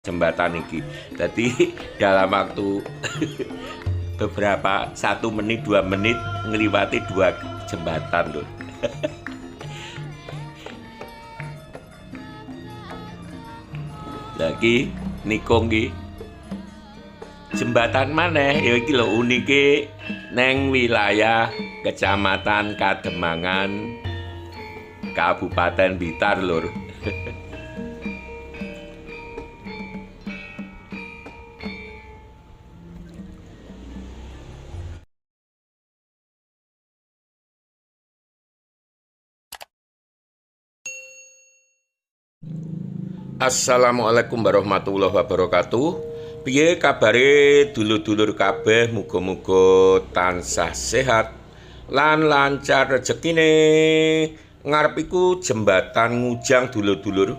jembatan iki. Jadi dalam waktu beberapa 1 menit 2 menit ngliwati 2 jembatan lho. Lagi nikung ki jembatan maneh ya iki lho unike neng wilayah Kecamatan Kademangan Kabupaten Blitar lur. Assalamualaikum warahmatullahi wabarakatuh. Piye kabare dulur-dulur kabeh, muga-muga tansah sehat lan lancar rezekine. Ngarep iku jembatan Ngujang dulur-dulur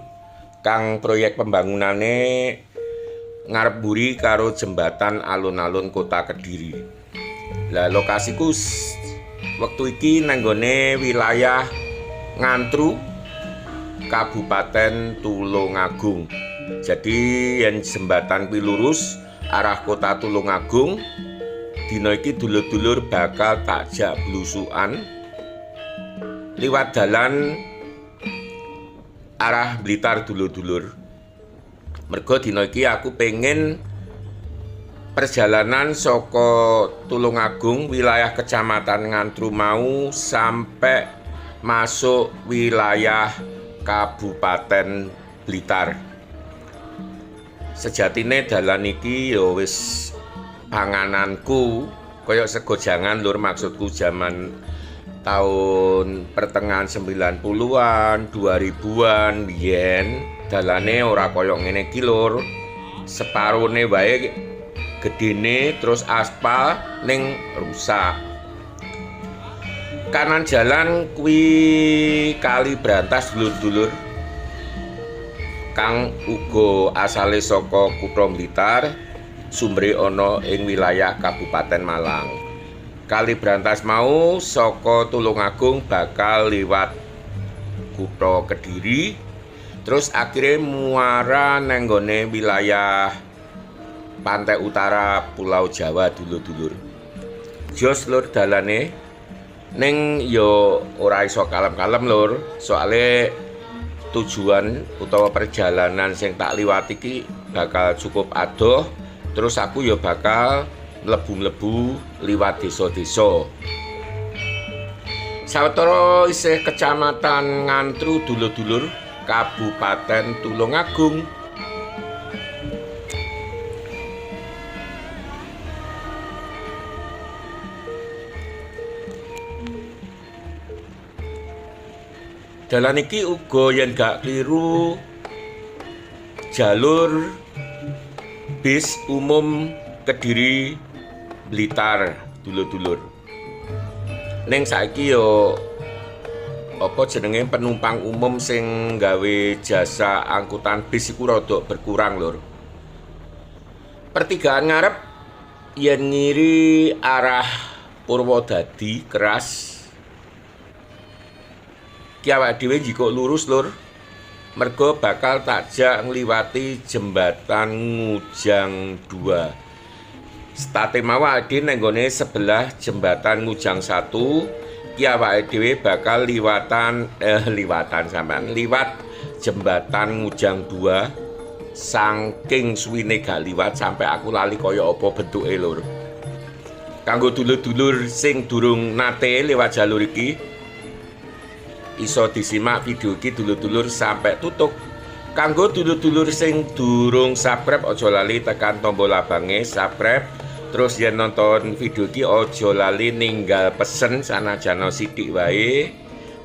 kang proyek pembangunane ngarep mburi karo jembatan alun-alun Kota Kediri. Lah lokasiku wektu iki nanggone wilayah Ngantru Kabupaten Tulungagung. Jadi yen jembatan kuwi lurus arah kota Tulungagung, dina iki dulur-dulur bakal takjak blusukan liwat dalan arah Blitar dulur-dulur. Mergo dina iki aku pengen perjalanan saka Tulungagung wilayah Kecamatan Ngantru mau sampai masuk wilayah Kabupaten Blitar. Sejatine dalan iki ya wis pangananku kaya sego jangan lur, maksudku zaman tahun pertengahan 90-an, 2000-an biyen dalane ora kaya ngene iki lur. Separone wae gedene terus aspal ning rusak. Kanan jalan kuwi Kali Brantas dulur-dulur kang uga asale saka Kutha Blitar, sumbre ana ing wilayah Kabupaten Malang. Kali Brantas mau saka Tulungagung bakal liwat Kutha Kediri, terus akhirnya muara nenggone wilayah pantai utara Pulau Jawa dulur-dulur. Jos lur dalane ning yo ora iso kalem-kalem lur, soale tujuan utawa perjalanan sing tak liwati iki bakal cukup adoh, terus aku yo bakal mlebu-mlebu liwat desa-desa. Sawetara isih Kecamatan Ngantru dulur-dulur Kabupaten Tulungagung. Dalan iki uga yen gak kliru jalur bis umum Kediri Blitar dulur-dulur. Ning saiki yo apa jenenge penumpang umum sing gawe jasa angkutan bis iku rada berkurang lur. Pertigaan ngarep yen ngiri arah Purwodadi Keras ki awake dhewe jiko lurus lur, mergo bakal takjak ngliwati jembatan Ngujang 2. State mawa ade nenggone sebelah jembatan Ngujang 1, ki awake dhewe bakal liwat jembatan Ngujang 2. Saking suwine gak liwat sampai aku lali kaya apa bentuke lur. Kanggo dulur-dulur sing durung nate liwat jalur iki, iso disimak video iki dulur-dulur sampai tutup. Kanggo dulur-dulur sing durung subscribe aja lali tekan tombol abange subscribe. Terus yen nonton video iki aja lali ninggal pesen sanajan sithik wae.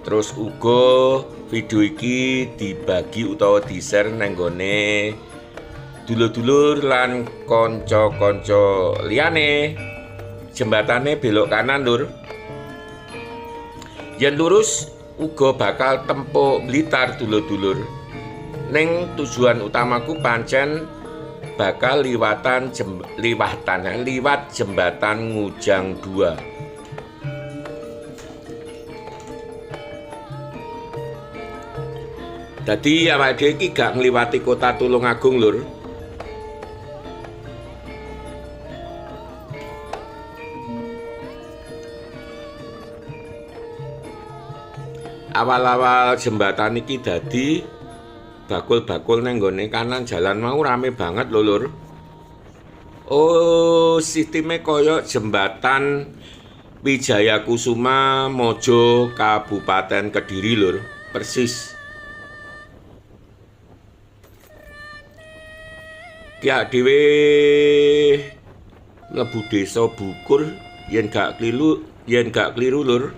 Terus uga video iki dibagi utawa di-share nang gone dulur-dulur lan kanca-kanca liyane. Jembatane belok kanan lur. Yen lurus uga bakal tempo Blitar dulur-dulur. Ning tujuan utamaku pancen bakal liwat jembatan Ngujang 2. Dadi awake dhewe iki gak ngliwati kota Tulungagung lur. awal-awal jembatan iki dadi bakul-bakul nang nggone kanan jalan mau rame banget lho Lur. Oh, sistemnya koyo jembatan Wijaya Kusuma Mojo Kabupaten Kediri Lur, persis. Kiak dhewe mlebu desa Bukur yen gak keliru Lur.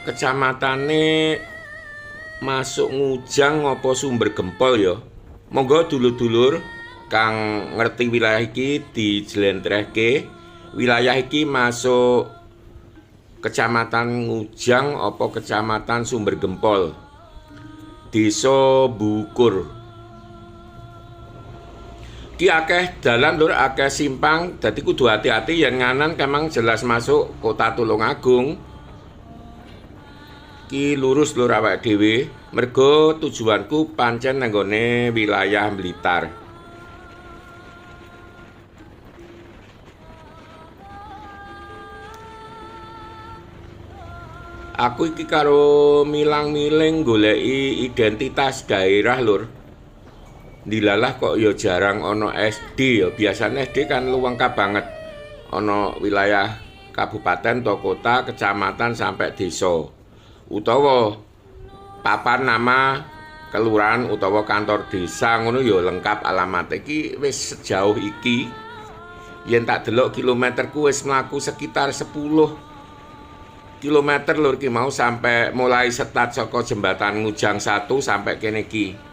Kecamatane masuk Ngujang apa Sumber Gempol ya. Monggo dulur-dulur kang ngerti wilayah iki dijlentrehke. Wilayah iki masuk Kecamatan Ngujang apa Kecamatan Sumber Gempol. Desa Bukur. Ki akeh dalan Lur, akeh simpang, dadi kudu hati-hati yen nganan kemang jelas masuk Kota Tulungagung. Ki lurus Lur awake dhewe, mergo tujuanku pancen nanggone wilayah Blitar. Aku iki karo milang-miling goleki identitas daerah Lur. Dilalah kok ya jarang ono SD ya, biasanya SD kan luwengkap banget. Ono wilayah kabupaten atau kota, kecamatan sampai desa. Utawa papan nama kelurahan utawa kantor desa ngono ya lengkap alamat. Iki wis sejauh iki yen tak delok kilometerku wis mlaku sekitar 10 kilometer Lur ki mau sampai mulai start saka jembatan Ngujang 1 sampai kene iki.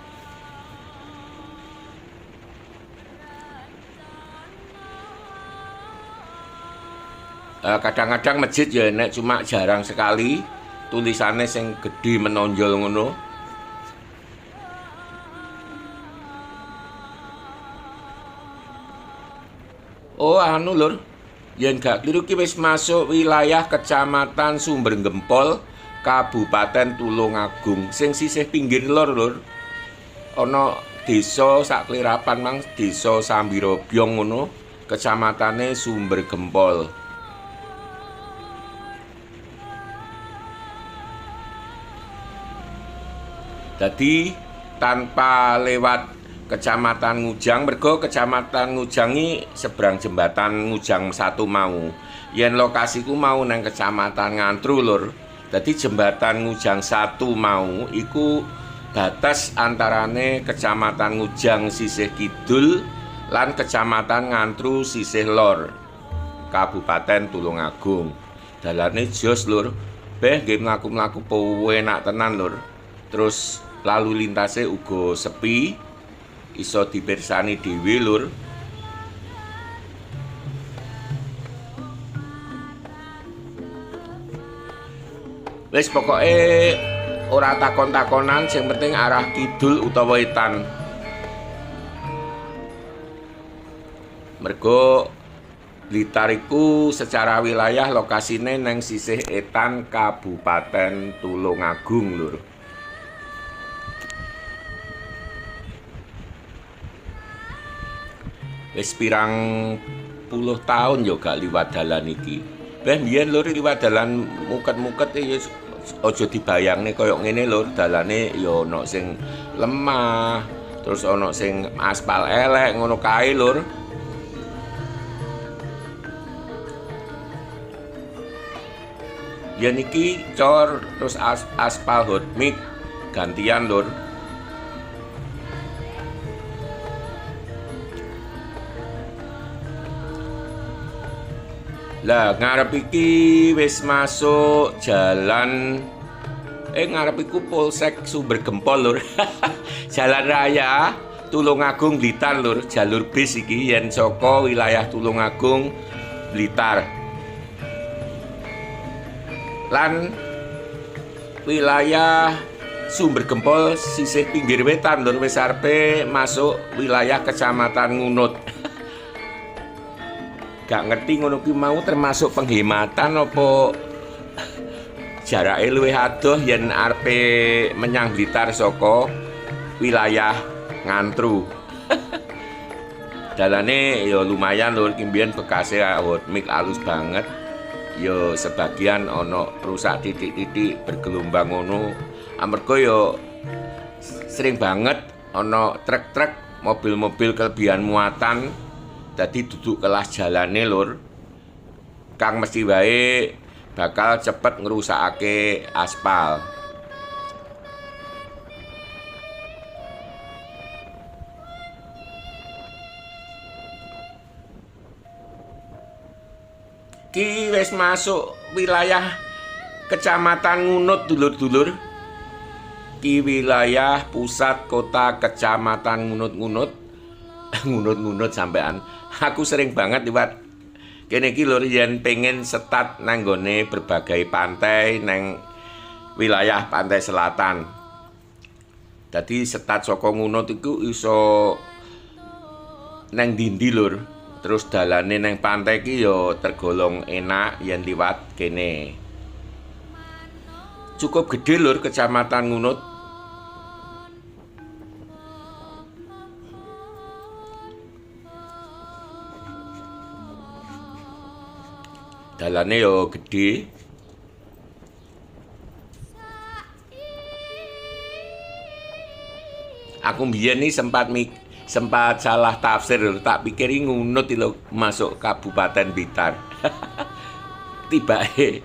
Kadang-kadang masjid ya nek cuma jarang sekali tulisannya sing gede menonjol ngono. Oh anu Lur, yen gak keliru ki wis masuk wilayah Kecamatan Sumber Gempol, Kabupaten Tulungagung, sing sisih pinggir lor Lur. Ana desa saklirapan mang desa Sambirobyong ngono, kecamatane Sumber Gempol. Jadi tanpa lewat Kecamatan Ngujang, mergo Kecamatan Ngujang ini seberang jembatan Ngujang 1 mau. Yen lokasiku mau nang Kecamatan Ngantru Lur. Jadi jembatan Ngujang 1 mau iku batas antarane Kecamatan Ngujang sisih kidul lan Kecamatan Ngantru sisih lor, Kabupaten Tulungagung. Dalane jos Lur. Beh nggih mlaku-mlaku penak tenan Lur. Terus lalu lintasnya uga sepi, iso dipirsani dhewe Lur. Wis pokoke ora takon-takonan, sing penting arah kidul utawa wetan. Mergo Blitar iku secara wilayah lokasine neng sisih etan Kabupaten Tulungagung Lur. Wis pirang puluh tahun yo gak liwat dalan iki. Beh mbiyen Lur liwat dalan muket-muket ya aja dibayangne koyo ngene Lur, dalane ya ana sing lemah, terus ana sing aspal elek ngono kae Lur. Ya niki cor terus aspal hot mix gantian Lur. Lah ngarep iki wis masuk jalan ngarep iku Polsek Sumber Gempol Lur. Jalan raya Tulungagung Blitar Lur, jalur bis iki yen saka wilayah Tulungagung Blitar. Lan wilayah Sumber Gempol sisih pinggir wetan Lur, wis arepe masuk wilayah Kecamatan Ngunut. Gak ngerti ngono ki mau termasuk penghematan apa jarake luwih adoh yen arepe menyang Blitar saka wilayah Ngantru. Dalane ya lumayan Lur, ki mbiyen bekase hot mix alus banget. ya sebagian ana rusak titik-titik bergelombang ngono. Amarga ya sering banget ana truk-truk, mobil-mobil kelebihan muatan dadi duduk kelas jalane lur. Kang mesti wae bakal cepet ngrusakake aspal. Ki wis masuk wilayah Kecamatan Ngunut dulur-dulur. Ki wilayah pusat kota Kecamatan Ngunut-Ngunut. Ngunut-ngunut sampean. Aku sering banget liwat kene iki lho yen pengen setat nang gone berbagai pantai nang wilayah pantai selatan. Dadi setat saka Ngunut iku iso nang ndi lur. Terus dalane nang pantai iki ya tergolong enak yen liwat kene. Cukup gede lur Kecamatan Ngunut. Dalane yo gede. Aku mbiyen nih sempat salah tafsir, tak pikir Ngunut lho masuk Kabupaten Blitar. Tibake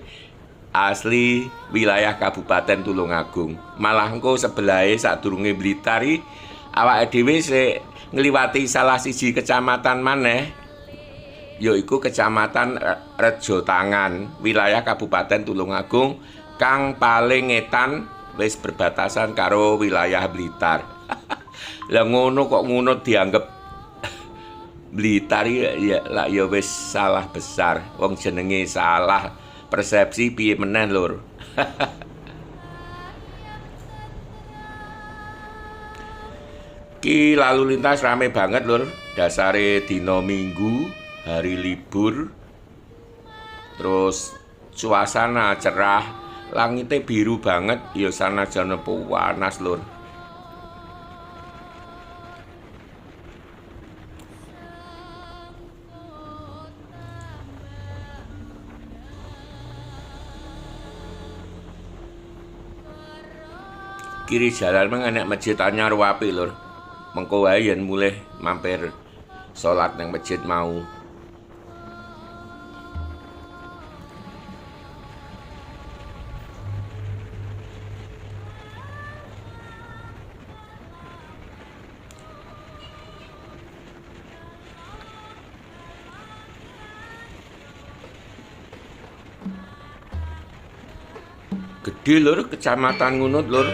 asli wilayah Kabupaten Tulungagung. Malah engko sebelahe sadurunge Blitar iki awake dhewe sik ngliwati salah siji kecamatan maneh, yaiku Kecamatan Rejo Tangan, wilayah Kabupaten Tulungagung kang paling ngetan wis berbatasan karo wilayah Blitar. Lah ngono kok Ngunut dianggep Blitar ya lah ya wis salah besar. Wong jenenge salah persepsi piye meneh lur. Ki lalu lintas rame banget lur. Dasare dina Minggu, hari libur, terus suasana cerah, langitnya biru banget, ya sanajan panas lur. Kiri jalan mengenek masjid anyar wapi lur. Mengko wae yen mulih mampir salat nang masjid mau. Gede lur Kecamatan Ngunut lur.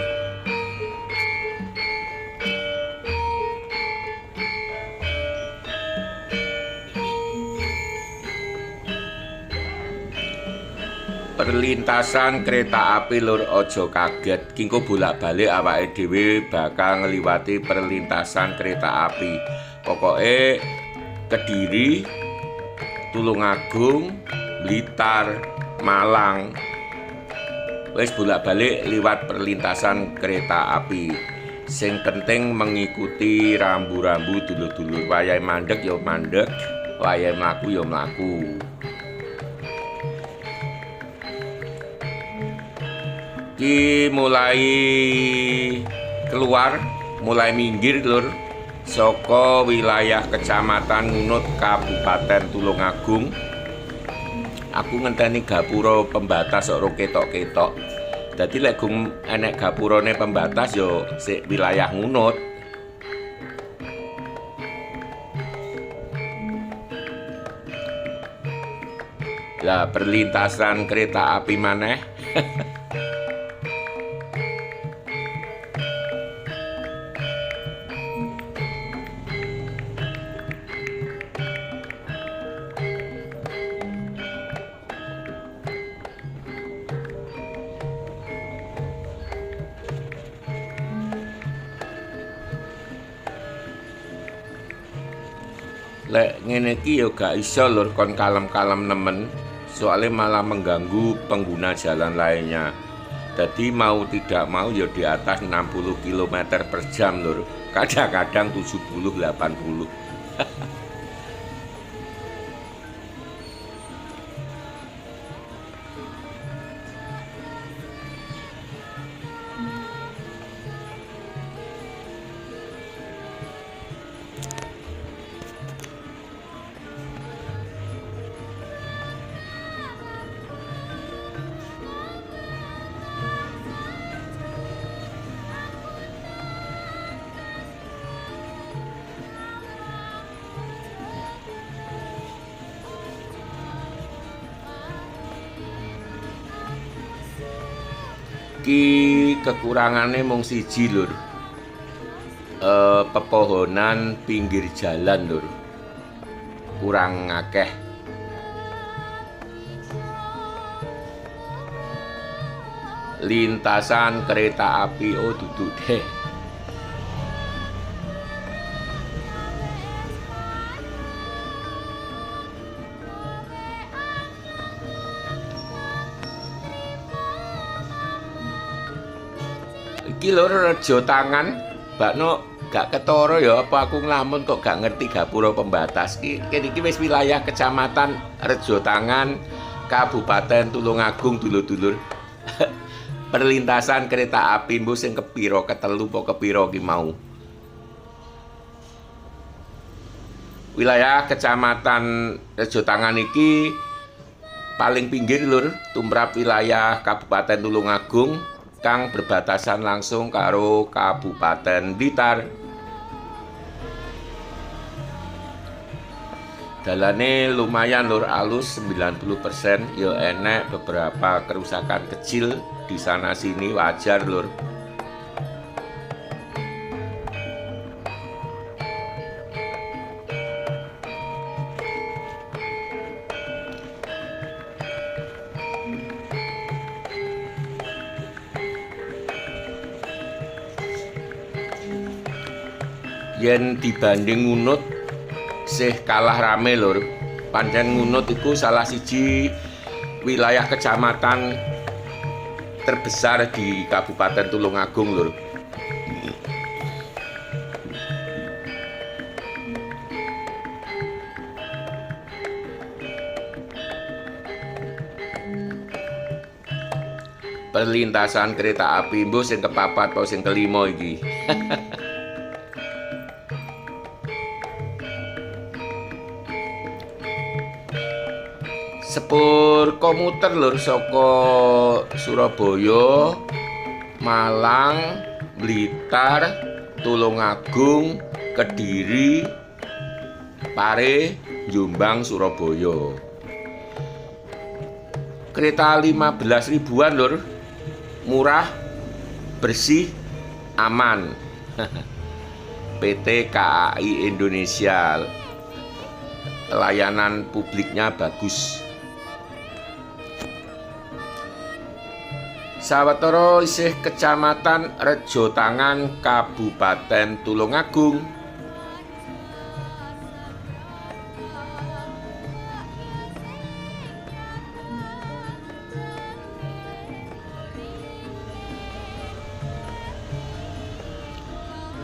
Perlintasan kereta api lur, ojo kaget. Kingko bolak-balik awake dhewe bakal ngliwati perlintasan kereta api. Pokoke Kediri, Tulungagung, Blitar, Malang. Wis bolak-balik liwat perlintasan kereta api. Sing penting mengikuti rambu-rambu dulur-dulur. Wayahe mandeg ya mandeg, wayahe mlaku ya mlaku. Ki mulai keluar, mulai minggir lur saka wilayah Kecamatan Ngunut Kabupaten Tulungagung. Aku ngenteni gapura pembatas ora ketok-ketok. Dadi lek gum enek gapurane pembatas yo sik wilayah Ngunut. Lah perlintasan kereta api maneh. Lek ngene iki ya gak iso lur kon kalem-kalem nemen, soalnya malah mengganggu pengguna jalan lainnya. Jadi mau tidak mau ya di atas 60 km per jam lur, kadang-kadang 70-80. iki kekurangane mung siji lur. Pepohonan pinggir jalan lur. Kurang akeh. Lintasan kereta api dudu deh. Iki lho Rejo Tangan, bakno gak ketara ya apa aku nglamun kok gak ngerti gapura pembatas. Kene iki wis wilayah Kecamatan Rejo Tangan, Kabupaten Tulungagung dulur-dulur. Perlintasan kereta api mbuh sing kepiro, ketelu apa kepiro ki mau. Wilayah Kecamatan Rejo Tangan iki paling pinggir lur, tumrap wilayah Kabupaten Tulungagung kang berbatasan langsung karo Kabupaten Blitar. Dalane lumayan lur, alus 90%, ya enek beberapa kerusakan kecil di sana sini, wajar lur. Yen dibanding Ngunut sih kalah rame lur. Pancen Ngunut iku salah siji wilayah kecamatan terbesar di Kabupaten Tulungagung lur. Perlintasan kereta api mbuh sing kepapat atau sing kelima iki. Sepur komuter lur saka Surabaya, Malang, Blitar, Tulungagung, Kediri, Pare, Jombang, Surabaya. Kereta 15 ribuan lur. Murah, bersih, aman. PT KAI Indonesia. Layanan publiknya bagus. Sawetara isih Kecamatan Rejo Tangan, Kabupaten Tulungagung.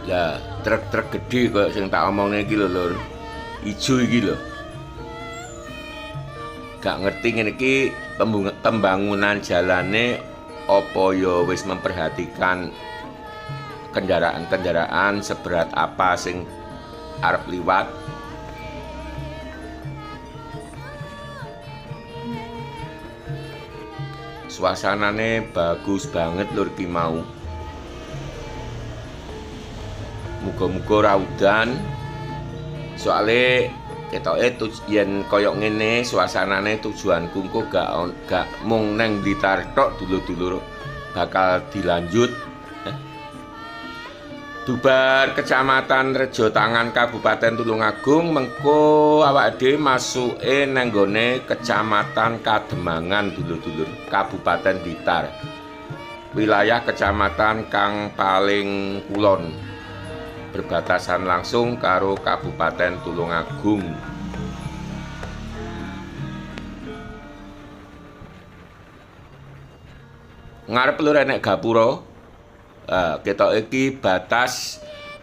Lah, truk-truk gede kok sing tak omongne iki lho lur. Ijo iki lho. Gak ngerti ngene iki pembangunan jalane apa ya wis memperhatikan kendaraan-kendaraan seberat apa sing arep liwat. Suasanane bagus banget lur ki mau. Muga-muga ora udan. Soale ketoke yen koyok ngene suasanane tujuanku engko gak mung neng Blitar tok dulur-dulur, bakal dilanjut. Dubar Kecamatan Rejo Tangan Kabupaten Tulungagung mengko awake dhewe masuke nang gone Kecamatan Kademangan dulur-dulur, Kabupaten Blitar. Wilayah kecamatan kang paling kulon, berbatasan langsung karo Kabupaten Tulungagung. Ngarep lur enek gapura. Ketok iki batas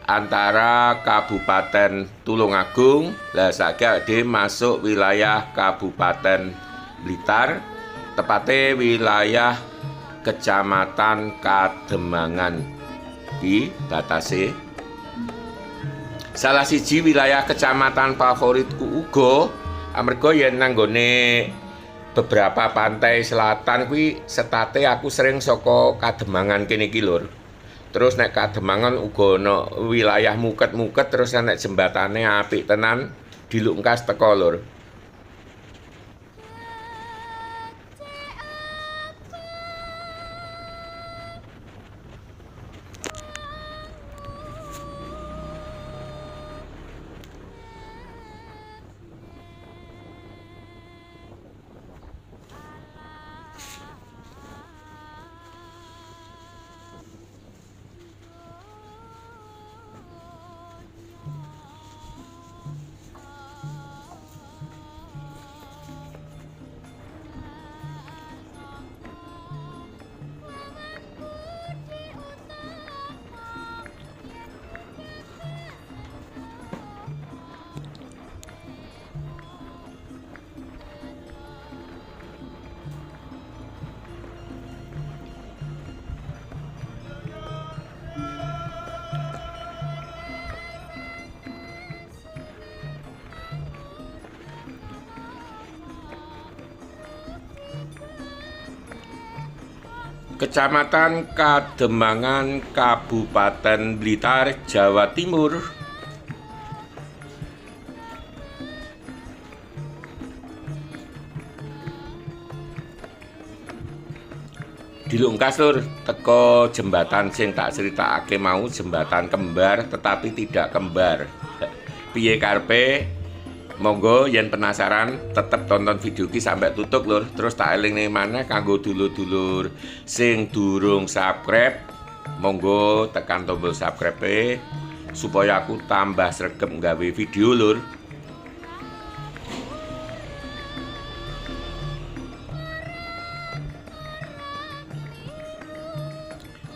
antara Kabupaten Tulungagung. Lah saiki dhewe masuk wilayah Kabupaten Blitar, tepatnya wilayah Kecamatan Kademangan. Iki batase. Salah siji wilayah kecamatan favoritku uga amarga yen nanggone beberapa pantai selatan kuwi setate aku sering saka Kademangan kene iki lur. Terus nek Kademangan uga ana wilayah muket-muket, terus nek jembatane apik tenan dilungkas teko lur. Kecamatan Kademangan, Kabupaten Blitar, Jawa Timur. Dilungkas lur, teko jembatan sing tak critakake mau, jembatan kembar tetapi tidak kembar. Piye karepe? Monggo yen penasaran tetep tonton video iki sampai tutup lur. Terus tak elingne maneh kanggo dulur-dulur sing durung subscribe, monggo tekan tombol subscribe supaya aku tambah sregep nggawe video lur.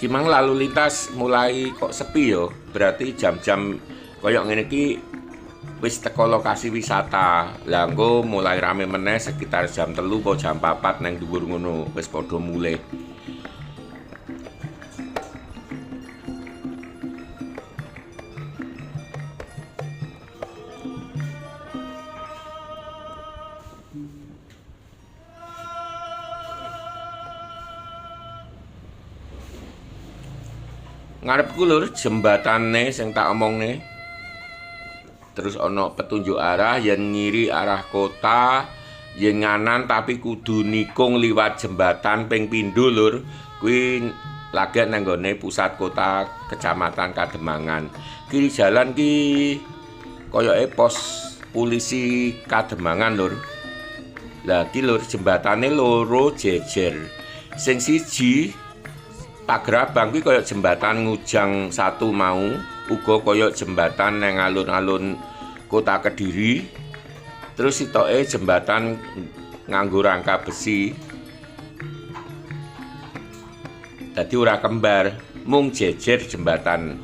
Kimang lalu lintas mulai kok sepi yo, berarti jam-jam koyok ngene iki wis teko lokasi wisata. Lah engko mulai rame meneh sekitar jam 3 po jam 4 neng dhuwur ngono wis padha mulih. Ngarepku lur jembatane sing tak omongne. Terus ono petunjuk arah yen ngiri arah kota, yen nganan tapi kudu nikung liwat jembatan ping pindho lur. Kuwi lagi nang nggone pusat kota Kecamatan Kademangan. Kiri jalan ki koyoke pos polisi Kademangan lur. Lah ki lur jembatane loro jejer. Sing siji Pagerabang ki koyo jembatan Ngujang 1 mau, uga koyo jembatan nang alun-alun Kota Kediri. Terus sitoke jembatan nganggo rangka besi. Dadi ora kembar, mung jejer jembatan.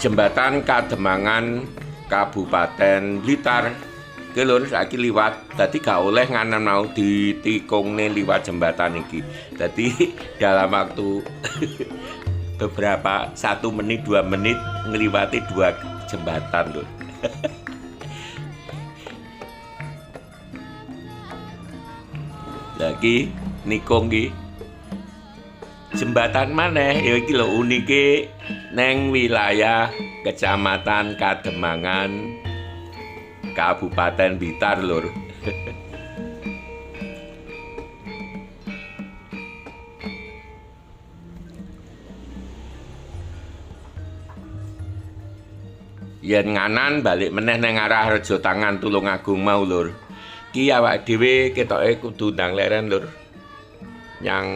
Jembatan Kademangan, Kabupaten Blitar. Ki lur saiki liwat, dadi gak oleh nganan mau ditikungne liwat jembatan iki. Dadi dalam waktu beberapa 1 menit 2 menit ngliwati 2 jembatan lur. Lagi nikung ki jembatan maneh ya iki lho unike neng wilayah Kecamatan Kademangan, Kabupaten Blitar lur. Yen nganan balik meneh nang arah Rejo Tangan Tulungagung mau lur. Ki awake dhewe ketoke kudu ndang leren lur. Yang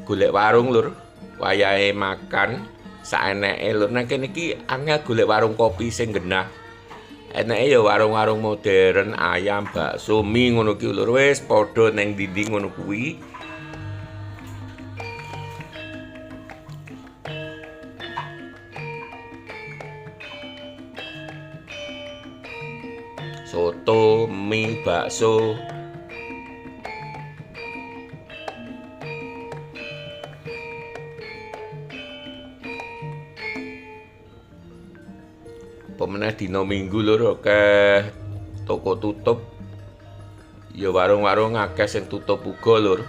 golek warung lur, wayahe makan saeneke lur. Nang kene iki angel golek warung kopi sing genah. Enake ya warung-warung modern, ayam, bakso, mie ngono ki lur, wis padha ning ndi-ndi ngono kuwi. Soto, mie, bakso. Pemenah dina Minggu lur akeh toko tutup. Ya warung-warung akeh sing tutup uga lur.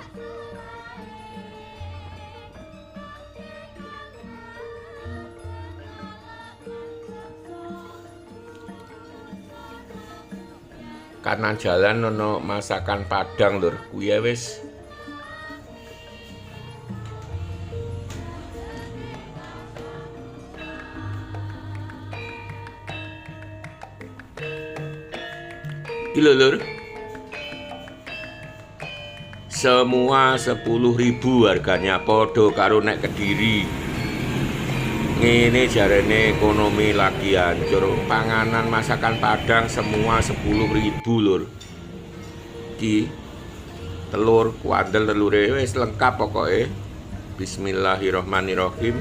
Kanan jalan ono masakan Padang lur. Kuwi wis kilo lur. Semua 10.000 harganya, podo karo nek Kediri. Ngene jarene ekonomi lagi hancur. Panganan masakan Padang semua 10.000 lur. Ki telur kuandel telure wis lengkap pokoke. Bismillahirrahmanirrahim.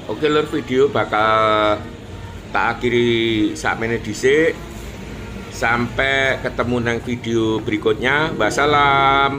Oke lur, video bakal tak akhiri sakmene dhisik. Sampai ketemu nang video berikutnya. Wassalam.